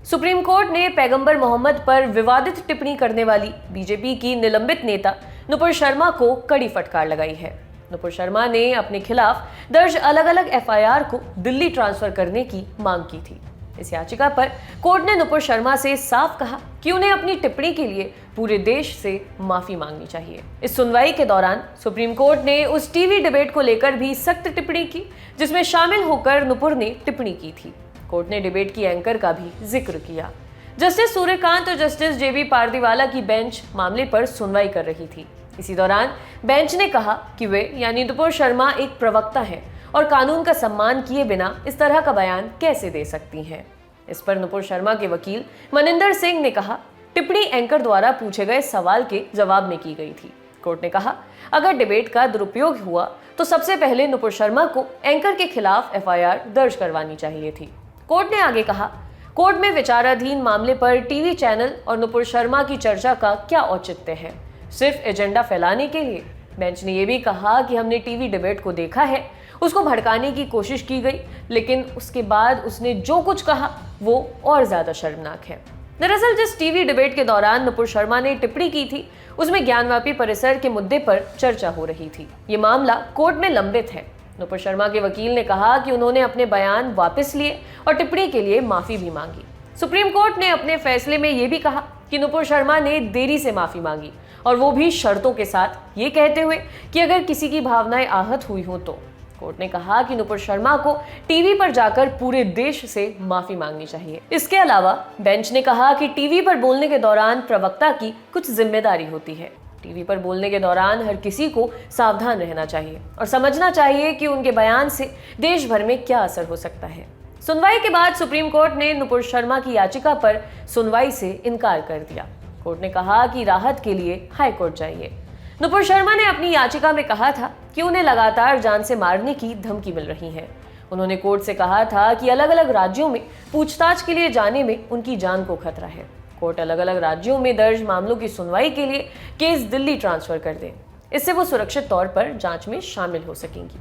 Supreme court ने पैगंबर मोहम्मद पर विवादित टिप्पणी करने वाली बीजेपी की निलंबित नेता नुपुर शर्मा को कड़ी फटकार लगाई है। नुपुर शर्मा ने अपने खिलाफ दर्ज अलग अलग एफआईआर को दिल्ली ट्रांसफर करने की मांग की थी। इस याचिका पर कोर्ट ने नुपुर शर्मा से साफ कहा कि उन्हें अपनी टिप्पणी के लिए पूरे देश से माफी मांगनी चाहिए। इस सुनवाई के दौरान सुप्रीम कोर्ट ने उस टीवी डिबेट को लेकर भी सख्त टिप्पणी की जिसमें शामिल होकर नुपुर ने टिप्पणी की थी। कोर्ट ने डिबेट की एंकर का भी जिक्र किया। जस्टिस सूर्यकांत और जस्टिस जेबी पारदीवाला की बेंच मामले पर सुनवाई कर रही थी। इसी दौरान बेंच ने कहा कि वे यानी नुपुर शर्मा एक प्रवक्ता हैं और कानून का सम्मान किए बिना इस तरह का बयान कैसे दे सकती हैं। इस पर नुपुर शर्मा के वकील मनिंदर सिंह ने कहा, टिप्पणी एंकर द्वारा पूछे गए सवाल के जवाब में की गई थी। कोर्ट ने कहा, अगर डिबेट का दुरुपयोग हुआ तो सबसे पहले नुपुर शर्मा को एंकर के खिलाफ एफआईआर दर्ज करवानी चाहिए थी। कोर्ट ने आगे कहा, कोर्ट में विचाराधीन मामले पर टीवी चैनल और नुपुर शर्मा की चर्चा का क्या औचित्य है, सिर्फ एजेंडा फैलाने के लिए। बेंच ने यह भी कहा कि हमने टीवी डिबेट को देखा है, उसको भड़काने की कोशिश की गई, लेकिन उसके बाद उसने जो कुछ कहा वो और ज्यादा शर्मनाक है। दरअसल जिस टीवी डिबेट के दौरान नुपुर शर्मा ने टिप्पणी की थी उसमें ज्ञानवापी परिसर के मुद्दे पर चर्चा हो रही थी। ये मामला कोर्ट में लंबित है। नुपुर शर्मा के वकील ने कहा कि उन्होंने अपने बयान वापस लिए और टिप्पणी के लिए माफी भी मांगी। सुप्रीम कोर्ट ने अपने फैसले में यह भी कहा कि नुपुर शर्मा ने देरी से माफी मांगी और वो भी शर्तों के साथ, ये कहते हुए कि अगर किसी की भावनाएं आहत हुई हो तो। कोर्ट ने कहा कि नुपुर शर्मा को टीवी पर जाकर पूरे देश से माफी मांगनी चाहिए। इसके अलावा बेंच ने कहा कि टीवी पर बोलने के दौरान प्रवक्ता की कुछ जिम्मेदारी होती है। टीवी पर बोलने के दौरान हर किसी को सावधान रहना चाहिए और समझना चाहिए कि उनके बयान से देश भर में क्या असर हो सकता है। सुनवाई के बाद सुप्रीम कोर्ट ने नुपुर शर्मा की याचिका पर सुनवाई से इनकार कर दिया। कोर्ट ने कहा कि राहत के लिए हाई कोर्ट चाहिए। नुपुर शर्मा ने अपनी याचिका में कहा था कि उन्हें लगातार जान से मारने की धमकी मिल रही है। उन्होंने कोर्ट से कहा था कि अलग अलग राज्यों में पूछताछ के लिए जाने में उनकी जान को खतरा है। कोर्ट अलग अलग राज्यों में दर्ज मामलों की सुनवाई के लिए केस दिल्ली ट्रांसफर कर दे। इससे वो सुरक्षित तौर पर जांच में शामिल हो सकेंगी।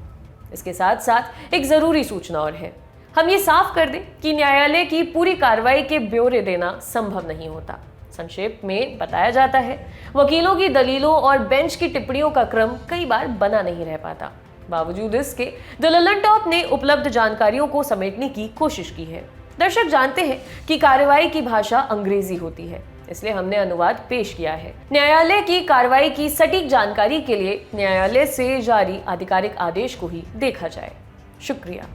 इसके साथ साथ एक जरूरी सूचना और है, हम ये साफ कर दें कि न्यायालय की पूरी कार्रवाई के ब्यौरे देना संभव नहीं होता। संक्षेप में बताया जाता है, वकीलों की दलीलों और बेंच की टिप्पणियों का क्रम कई बार बना नहीं रह पाता। बावजूद इसके द लल्लन टॉप ने उपलब्ध जानकारियों को समेटने की कोशिश की है। दर्शक जानते हैं कि कार्रवाई की भाषा अंग्रेजी होती है, इसलिए हमने अनुवाद पेश किया है। न्यायालय की कार्रवाई की सटीक जानकारी के लिए न्यायालय से जारी आधिकारिक आदेश को ही देखा जाए। शुक्रिया।